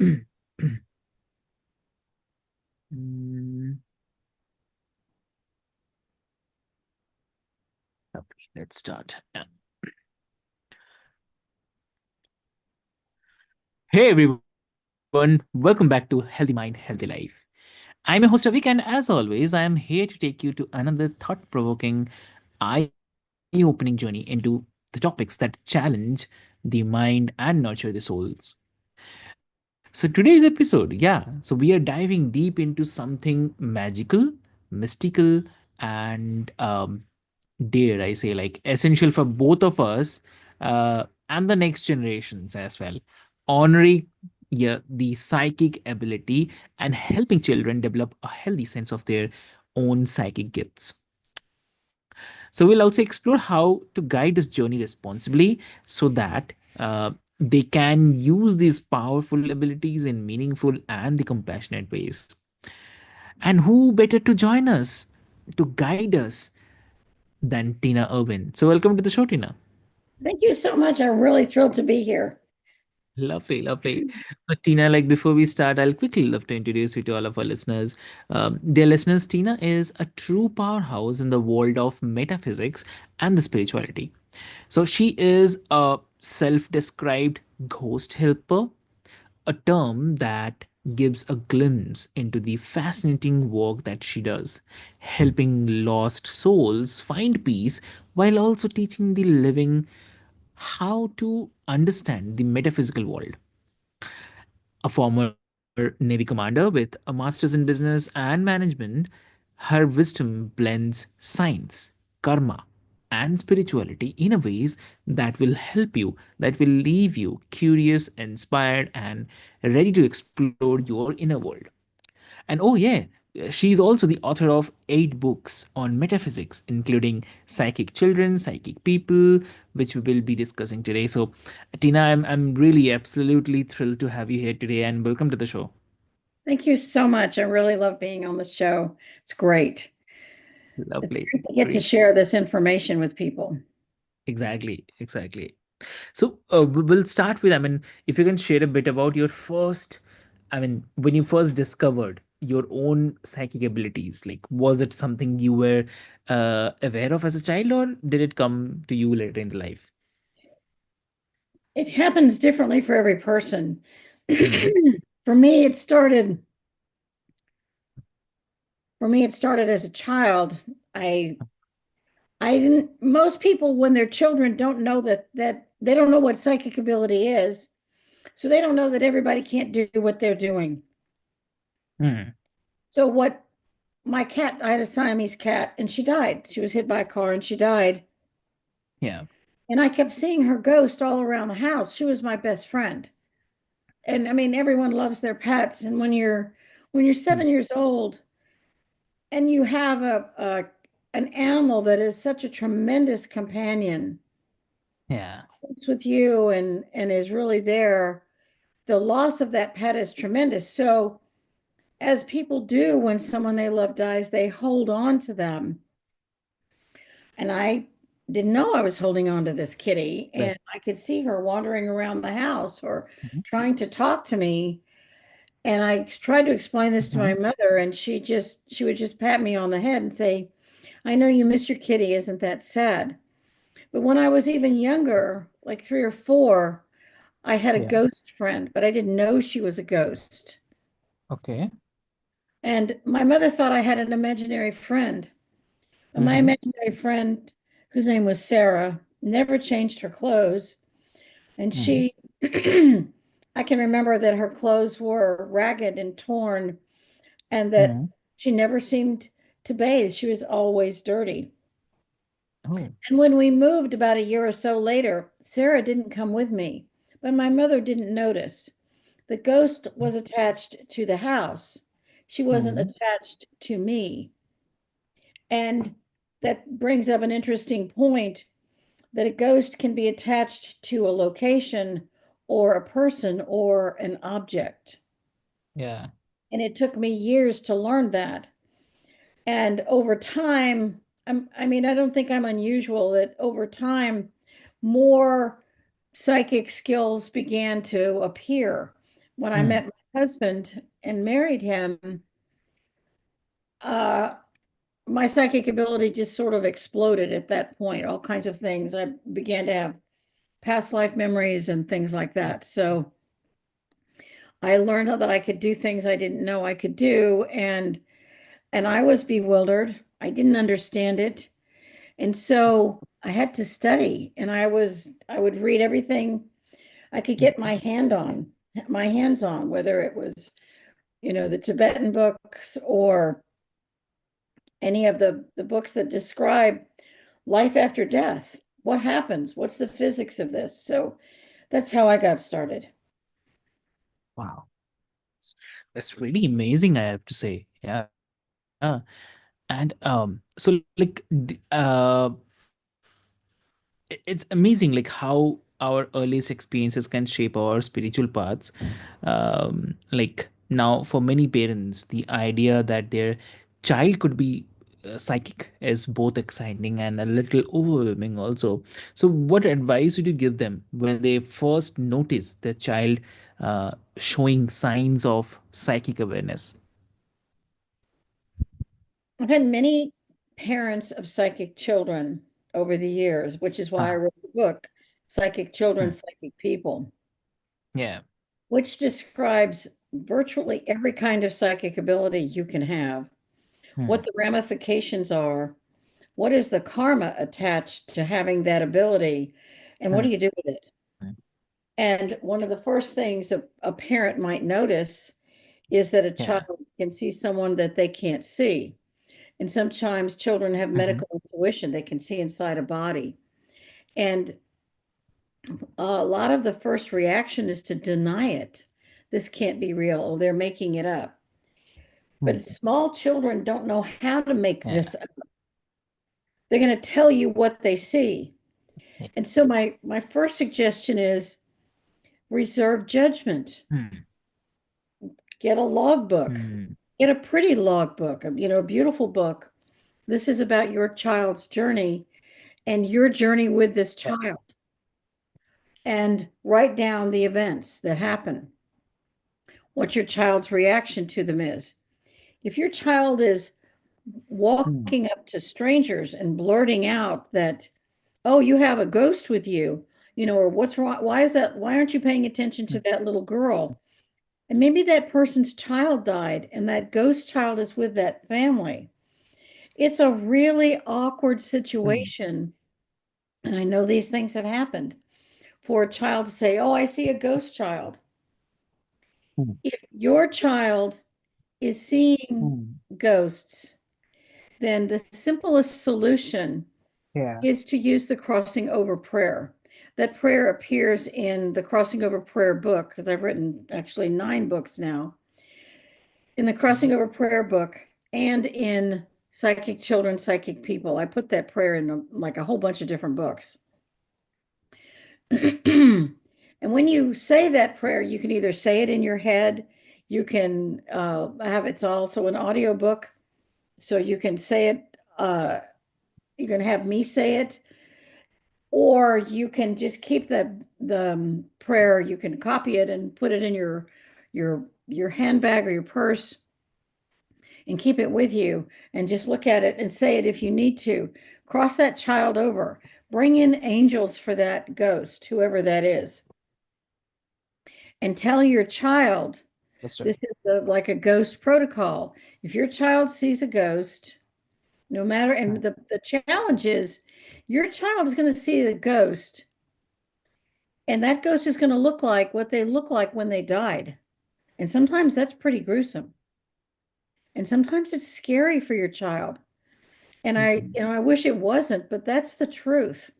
Mm, okay, let's start. Yeah. Hey everyone, welcome back to Healthy Mind, Healthy Life. I'm your host Avik, and as always, I am here to take you to another thought provoking, eye opening journey into the topics that challenge the mind and nurture the souls. So, today's episode, so we are diving deep into something magical, mystical, and dare I say, like essential for both of us and the next generations as well. Honoring the psychic ability and helping children develop a healthy sense of their own psychic gifts. So we'll also explore how to guide this journey responsibly so that they can use these powerful abilities in meaningful and the compassionate ways. And who better to join us to guide us than Tina Irwin? So welcome to the show, Tina. Thank you so much. I'm really thrilled to be here. Lovely, lovely. But Tina, like before we start, I'll quickly love to introduce you to all of our listeners. Dear listeners, Tina is a true powerhouse in the world of metaphysics and the spirituality. So she is a self-described ghost helper, a term that gives a glimpse into the fascinating work that she does, helping lost souls find peace while also teaching the living how to understand the metaphysical world. A former Navy commander with a master's in business and management, her wisdom blends science, karma, and spirituality in a ways that will help you, that will leave you curious, inspired, and ready to explore your inner world. And oh, yeah, she's also the author of 8 books on metaphysics, including Psychic Children, Psychic People, which we will be discussing today. So, Tina, I'm really absolutely thrilled to have you here today and welcome to the show. Thank you so much. I really love being on the show. It's great. It's Lovely. great to get to Great. share this information with people. Exactly. Exactly. So, we'll start with, I mean, if you can share a bit about your first, I mean, when you first discovered your own psychic abilities, like, was it something you were aware of as a child, or did it come to you later in the life? It happens differently for every person. Hmm. For me, it started for me it started as a child. I I didn't most people when they're children don't know that they don't know what psychic ability is. So they don't know that everybody can't do what they're doing. Hmm. So what my cat, I had a Siamese cat and she died. She was hit by a car and she died. Yeah. And I kept seeing her ghost all around the house. She was my best friend. And I mean, everyone loves their pets. And when you're Hmm. 7 years old and you have a an animal that is such a tremendous companion, Yeah. it's with you and is really there, the loss of that pet is tremendous. So as people do when someone they love dies, they hold on to them. And I didn't know I was holding on to this kitty. Right. And I could see her wandering around the house or Mhm. trying to talk to me. And I tried to explain this to my Mhm. mother, and she would just pat me on the head and say, I know you miss your kitty. Isn't that sad? But when I was even younger, like 3 or 4, I had a Yeah. ghost friend, but I didn't know she was a ghost. Okay. And my mother thought I had an imaginary friend. And my Hmm. imaginary friend, whose name was Sarah, never changed her clothes. And Hmm. she, I can remember that her clothes were ragged and torn, and that Hmm. she never seemed to bathe. She was always dirty. Oh. And when we moved about a year or so later, Sarah didn't come with me, but my mother didn't notice. The ghost was attached to the house. She wasn't Hmm. attached to me. And that brings up an interesting point that a ghost can be attached to a location or a person or an object. Yeah. And it took me years to learn that. And over time, I mean, I don't think I'm unusual that over time, more psychic skills began to appear. when I Hmm. met my husband and married him, uh, my psychic ability just sort of exploded at that point. All kinds of things. I began to have past life memories and things like that. So I learned that I could do things I didn't know I could do, and I was bewildered. I didn't understand it. And so I had to study, and I would read everything I could get my hands on, whether it was, the Tibetan books or any of the books that describe life after death. What happens? What's the physics of this? So that's how I got started. Wow. That's, that's really amazing, I have to say. Yeah. And so like it's amazing like how our earliest experiences can shape our spiritual paths. Like now for many parents the idea that their child could be psychic is both exciting and a little overwhelming also. So what advice would you give them when they first notice their child showing signs of psychic awareness? I've had many parents of psychic children over the years, which is why I Ah, wrote the book, Psychic Children, hmm, Psychic People, yeah. which describes virtually every kind of psychic ability you can have, Hmm, what the ramifications are, what is the karma attached to having that ability, and what hmm, do you do with it? And one of the first things a parent might notice is that a yeah. child can see someone that they can't see. And sometimes children have Mhm, medical intuition, they can see inside a body. And a lot of the first reaction is to deny it. This can't be real, or they're making it up. But hmm, small children don't know how to make yeah. this up. They're going to tell you what they see. Yeah. And so my first suggestion is reserve judgment. Hmm, Get a logbook. hmm, Get a pretty logbook, a beautiful book. This is about your child's journey and your journey with this yeah. child. And write down the events that happen, what your child's reaction to them is. If your child is Hmm, walking up to strangers and blurting out that, oh, you have a ghost with you, or what's wrong? Why is that? Why aren't you paying attention to hmm, that little girl? And maybe that person's child died and that ghost child is with that family. It's a really awkward hmm, situation. And I know these things have happened for a child to say, oh, I see a ghost child. hmm, If your child is seeing hmm. ghosts, then the simplest solution Yeah. is to use the crossing over prayer. That prayer appears in the crossing over prayer book, because I've written actually 9 books now. In the crossing over prayer book and in Psychic Children, Psychic People, I put that prayer in like a whole bunch of different books. And when you say that prayer, you can either say it in your head, you can have it's also an audio book, so you can say it, you can have me say it, or you can just keep the prayer, you can copy it and put it in your handbag or your purse and keep it with you and just look at it and say it if you need to. Cross that child over. Bring in angels for that ghost, whoever that is, and tell your child That's right. this is like a ghost protocol. If your child sees a ghost, no matter, Hmm, and the challenge is your child is going to see the ghost, and that ghost is going to look like what they look like when they died. And sometimes that's pretty gruesome. And sometimes it's scary for your child. And hmm, I wish it wasn't, but that's the truth.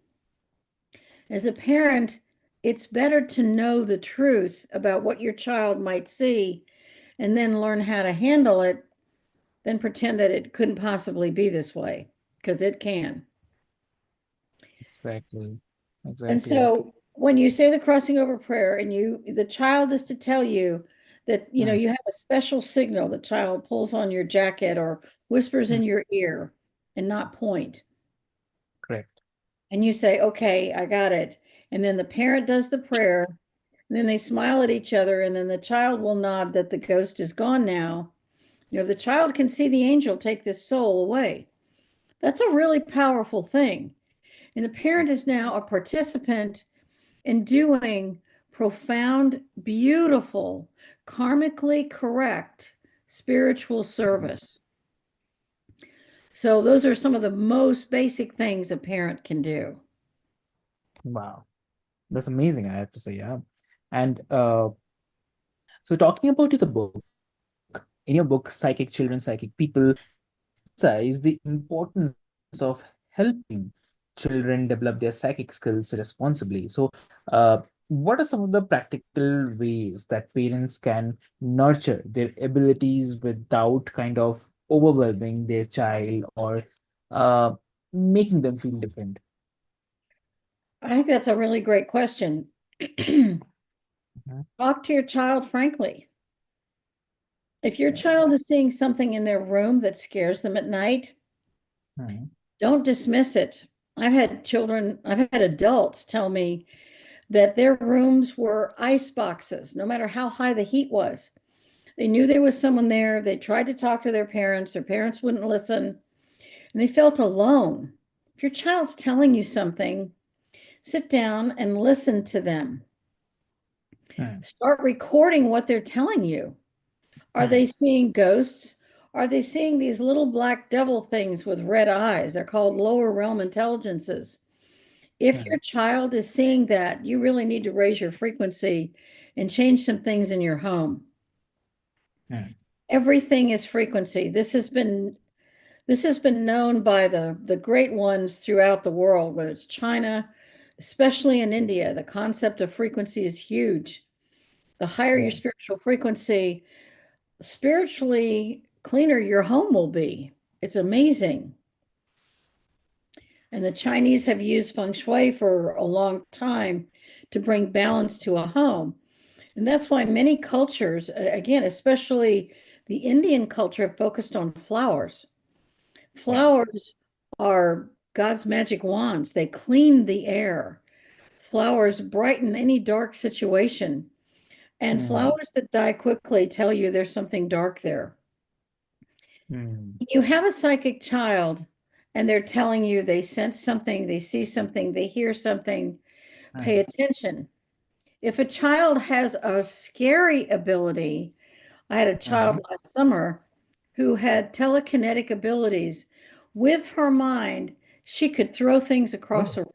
As a parent, it's better to know the truth about what your child might see and then learn how to handle it than pretend that it couldn't possibly be this way, because it can. exactly. And Exactly. so when you say the crossing over prayer and the child is to tell you that, Hmm, you have a special signal, the child pulls on your jacket or whispers hmm, in your ear and not point. correct. And you say, okay, I got it. And then the parent does the prayer. And then they smile at each other, and then the child will nod that the ghost is gone now. The child can see the angel take this soul away. That's a really powerful thing. And the parent is now a participant in doing profound, beautiful, karmically correct spiritual Mhm. service. So, those are some of the most basic things a parent can do. Wow, that's amazing, I have to say. Yeah. And so, talking about the book, in your book, Psychic Children, Psychic People, emphasize the importance of helping children develop their psychic skills responsibly. So, what are some of the practical ways that parents can nurture their abilities without kind of overwhelming their child or uh, making them feel different? I think that's a really great question. Mhm. Talk to your child frankly. If your Yeah. child is seeing something in their room that scares them at night, Mhm. don't dismiss it. I've had adults tell me that their rooms were ice boxes, no matter how high the heat was. They knew there was someone there. They tried to talk to their parents wouldn't listen, and they felt alone. If your child's telling you something, sit down and listen to them. Mhm. Start recording what they're telling you. Are they Mhm. seeing ghosts? Are they seeing these little black devil things with red eyes? They're called lower realm intelligences. If your Mhm. child is seeing that, you really need to raise your frequency and change some things in your home. Mhm. Everything is frequency. This has been known by the great ones throughout the world, whether it's China, especially in India. The concept of frequency is huge. The higher your Yeah. spiritual frequency, spiritually cleaner your home will be. It's amazing. And the Chinese have used feng shui for a long time to bring balance to a home. And that's why many cultures, again, especially the Indian culture, focused on flowers. Yeah. Flowers are God's magic wands. They clean the air. Flowers brighten any dark situation. And Mhm. flowers that die quickly tell you there's something dark there. Mhm. You have a psychic child and they're telling you they sense something, they see something, they hear something, pay Mhm. attention. If a child has a scary ability, I had a child Mhm. last summer who had telekinetic abilities. With her mind, she could throw things across Oh. a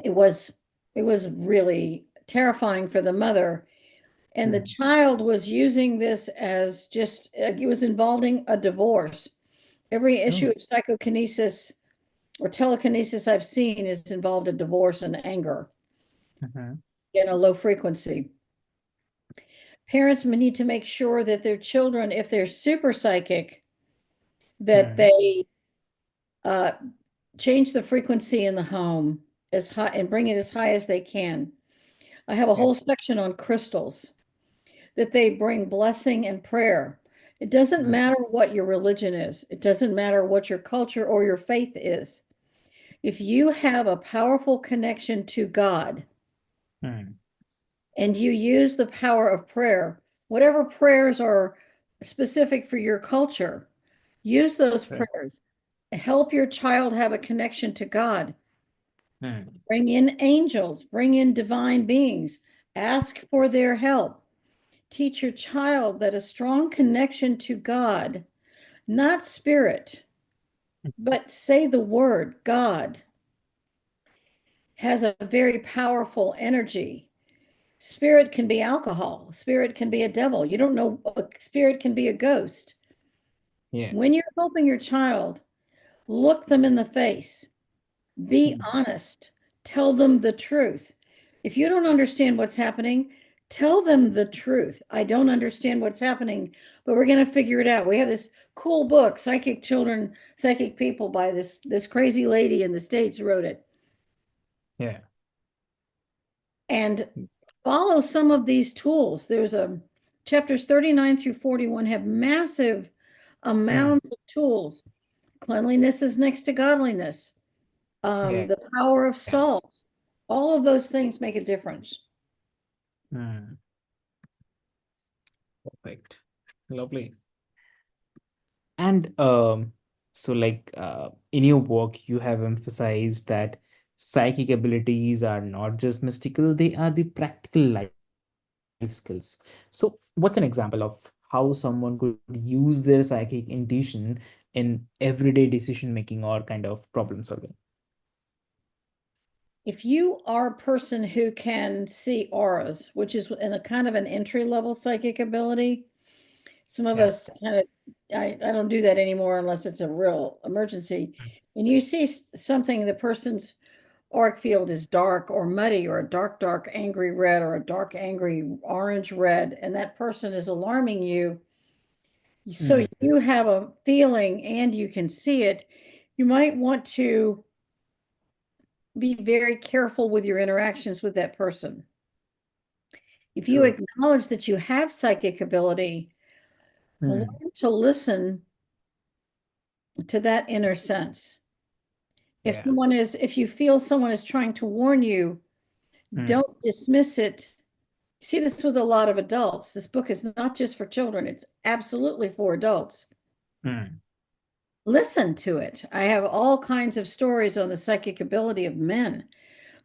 it was it was really terrifying for the mother. And the Mhm. child was using this as just it was involving a divorce. Every issue Oh. of psychokinesis or telekinesis I've seen is involved in divorce and anger Mhm. in a low frequency. Parents need to make sure that their children, if they're super psychic, that Mhm. they uh, change the frequency in the home as high and bring it as high as they can. I have a Yeah. whole section on crystals that they bring blessing and prayer. It doesn't Mhm. matter what your religion is. It doesn't matter what your culture or your faith is. If you have a powerful connection to God Mhm. and you use the power of prayer, whatever prayers are specific for your culture, use those Right. prayers. Help your child have a connection to God. Mhm. Bring in angels, bring in divine beings, ask for their help. Teach your child that a strong connection to God, not spirit, but say the word God, has a very powerful energy. Spirit can be alcohol, spirit can be a devil. You don't know, a spirit can be a ghost. Yeah. When you're helping your child, look them in the face, be Mhm. honest, tell them the truth. If you don't understand what's happening, tell them the truth. I don't understand what's happening, but we're going to figure it out. We have this cool book, Psychic Children, Psychic People, by this crazy lady in the States wrote it. Yeah. And follow some of these tools. There's a chapters 39 through 41 have massive Mhm. amounts of tools. Cleanliness is next to godliness. Yeah. The power of Yeah. salt. All of those things make a difference. Hmm. Perfect. Lovely. And so like in your work, you have emphasized that psychic abilities are not just mystical, they are the practical life skills. So what's an example of how someone could use their psychic intuition in everyday decision making or kind of problem solving? If you are a person who can see auras, which is in a kind of an entry level psychic ability, some of Yeah. us kind of, I don't do that anymore unless it's a real emergency. And you see something, the person's auric field is dark or muddy or a dark, dark, angry red or a dark, angry orange red, and that person is alarming you. So Mm, you have a feeling and you can see it. You might want to be very careful with your interactions with that person. If you true. acknowledge that you have psychic ability, learn Mm, to listen to that inner sense. yeah. If you feel someone is trying to warn you, Mm, don't dismiss it. You see this with a lot of adults. This book is not just for children, it's absolutely for adults. mm, Listen to it. I have all kinds of stories on the psychic ability of men.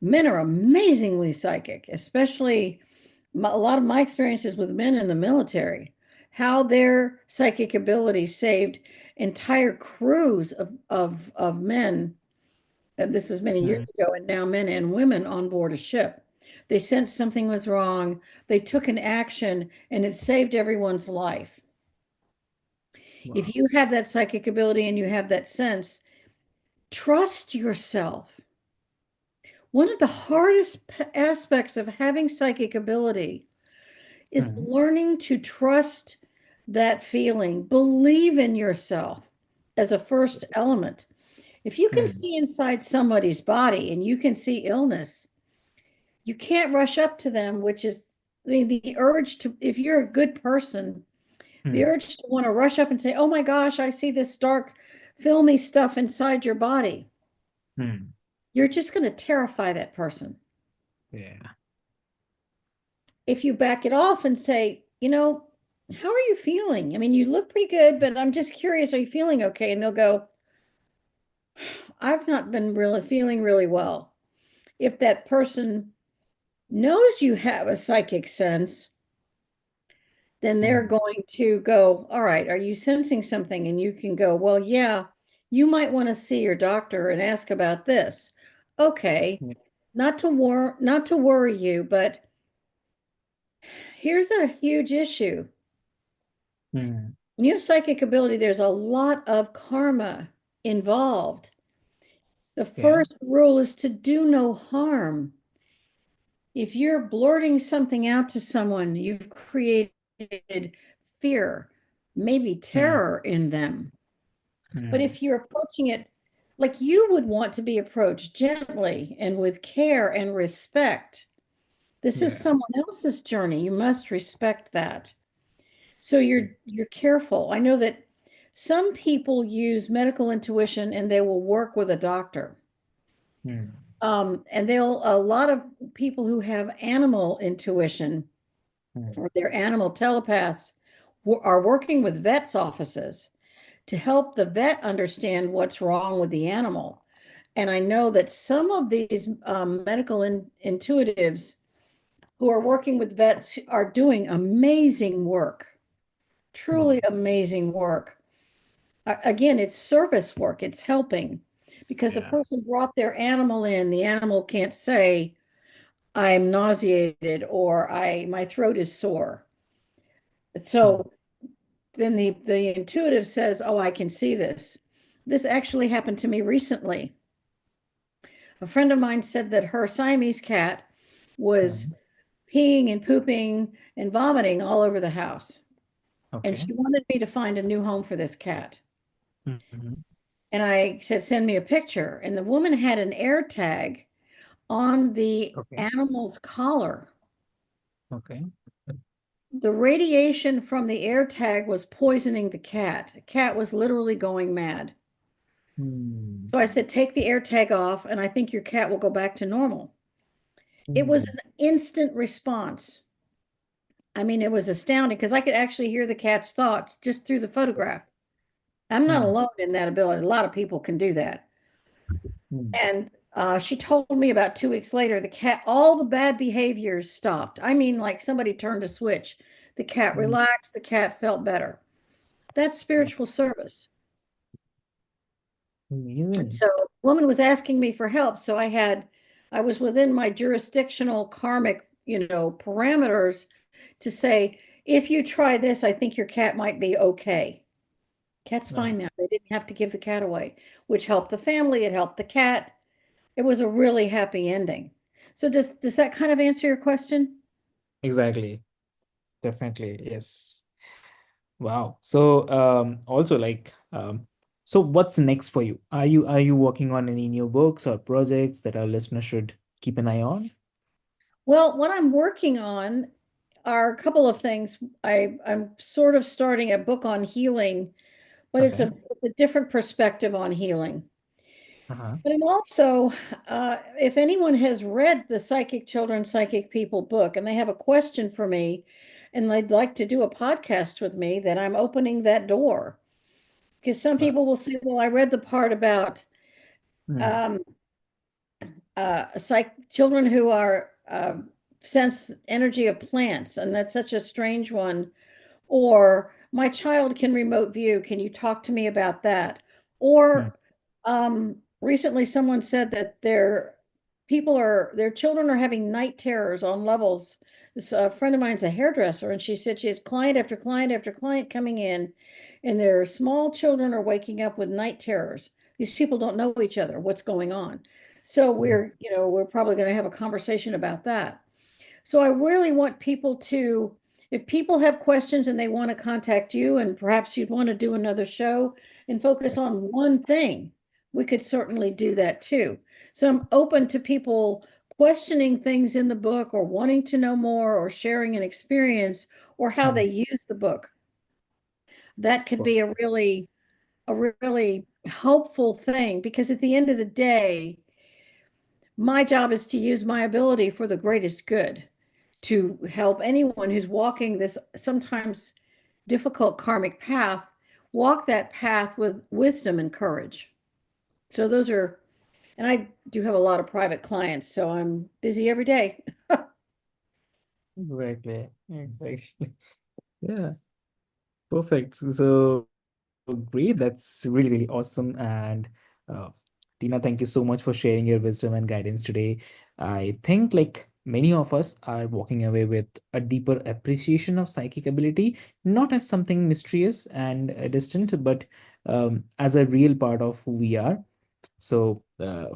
Men are amazingly psychic, especially a lot of my experiences with men in the military, how their psychic ability saved entire crews of men. And this is many years mm. ago, and now men and women on board a ship. They sensed something was wrong. They took an action, and it saved everyone's life. If Wow. you have that psychic ability and you have that sense, trust yourself. One of the hardest aspects of having psychic ability is Mm, learning to trust that feeling, believe in yourself as a first element. If you can mm, see inside somebody's body and you can see illness, you can't rush up to them, which is, I mean, the urge to, if you're a good person, the mm, urge to want to rush up and say, oh my gosh, I see this dark, filmy stuff inside your body. mm. You're just going to terrify that person. Yeah. If you back it off and say, how are you feeling? I mean, you look pretty good, but I'm just curious, are you feeling okay? And they'll go, I've not been really feeling really well. If that person knows you have a psychic sense, then they're Mm, going to go, all right, are you sensing something? And you can go, well, yeah, you might want to see your doctor and ask about this. Okay, yeah. not to worry you, but here's a huge issue. Mm, When you have psychic ability, there's a lot of karma involved. The yeah. first rule is to do no harm. If you're blurting something out to someone, you've created fear, maybe Mm, terror in them. But mm, if you're approaching it like you would want to be approached, gently and with care and respect, this is yeah. someone else's journey. You must respect that. So you're careful. I know that some people use medical intuition and they will work with a doctor. Mm, And a lot of people who have animal intuition mm, or they're animal telepaths are working with vets' offices to help the vet understand what's wrong with the animal. And I know that some of these medical intuitives who are working with vets are doing amazing work, truly mm, amazing work. Again, it's service work, it's helping because the yeah. person brought their animal in, the animal can't say, I'm nauseated or my throat is sore. Mm, So then the intuitive says, oh, I can see this. This actually happened to me recently. A friend of mine said that her Siamese cat was mm. peeing and pooping and vomiting all over the house. And Okay. she wanted me to find a new home for this cat. Mhm. And I said, send me a picture. And the woman had an air tag on the Okay. animal's collar. Okay. The radiation from the air tag was poisoning the cat. The cat was literally going mad. Mm, So I said, take the air tag off, and I think your cat will go back to normal. It was Mm, an instant response. I mean, it was astounding because I could actually hear the cat's thoughts just through the photograph. I'm not mm, alone in that ability. A lot of people can do that. mm, And she told me about 2 weeks later, the cat, all the bad behaviors stopped. I mean, like somebody turned a switch. The cat mm. relaxed, the cat felt better. That's spiritual service. And Amazing. so a woman was asking me for help. So I was within my jurisdictional karmic, parameters to say, if you try this, I think your cat might be okay. Cat's Right. fine now. They didn't have to give the cat away, which helped the family. It helped the cat. It was a really happy ending. So does that kind of answer your question? Exactly. Definitely. Yes. Wow. So, also like, so what's next for you? Are you working on any new books or projects that our listeners should keep an eye on? Well, what I'm working on are a couple of things. I'm sort of starting a book on healing, but Okay. it's a different perspective on healing. Uh-huh. But I'm also, if anyone has read the Psychic Children, Psychic People book and they have a question for me and they'd like to do a podcast with me, then I'm opening that door. Because some Wow. people will say, well, I read the part about Mm, um, children who are sense energy of plants, and that's such a strange one. Or my child can remote view. Can you talk to me about that? mm, Or recently someone said that their children are having night terrors on levels. This a friend of mine's a hairdresser, and she said she has client after client after client coming in, and their small children are waking up with night terrors. These people don't know each other. What's going on? So mm, we're probably going to have a conversation about that. So I really want people to, if people have questions and they want to contact you, and perhaps you'd want to do another show and focus on one thing, we could certainly do that too. So I'm open to people questioning things in the book or wanting to know more or sharing an experience or how mm. they use the book. That could Wow. be a really helpful thing because at the end of the day, my job is to use my ability for the greatest good, to help anyone who's walking this sometimes difficult karmic path walk that path with wisdom and courage. So those are, and I do have a lot of private clients, so I'm busy every day. Exactly. Exactly. Yeah. Perfect. So great. That's really, really awesome. And uh, Tina, thank you so much for sharing your wisdom and guidance today. I think like many of us are walking away with a deeper appreciation of psychic ability, not as something mysterious and distant, but as a real part of who we are. So,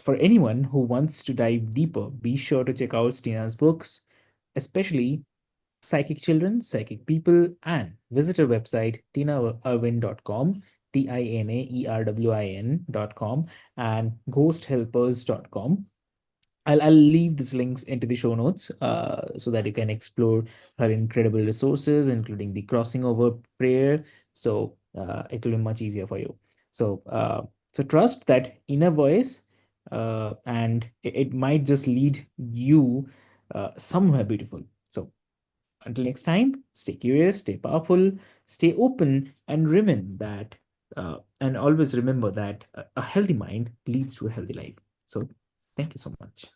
for anyone who wants to dive deeper, be sure to check out Tina's books, especially Psychic Children, Psychic People, and visit our website, tinaerwin.com, tinaerwin.com, and ghosthelpers.com. I'll leave these links into the show notes so that you can explore her incredible resources, including the crossing over prayer. So it will be much easier for you. So, so trust that inner voice, and it might just lead you somewhere beautiful. So until next time, stay curious, stay powerful, stay open, and and always remember that a healthy mind leads to a healthy life. So, thank you so much.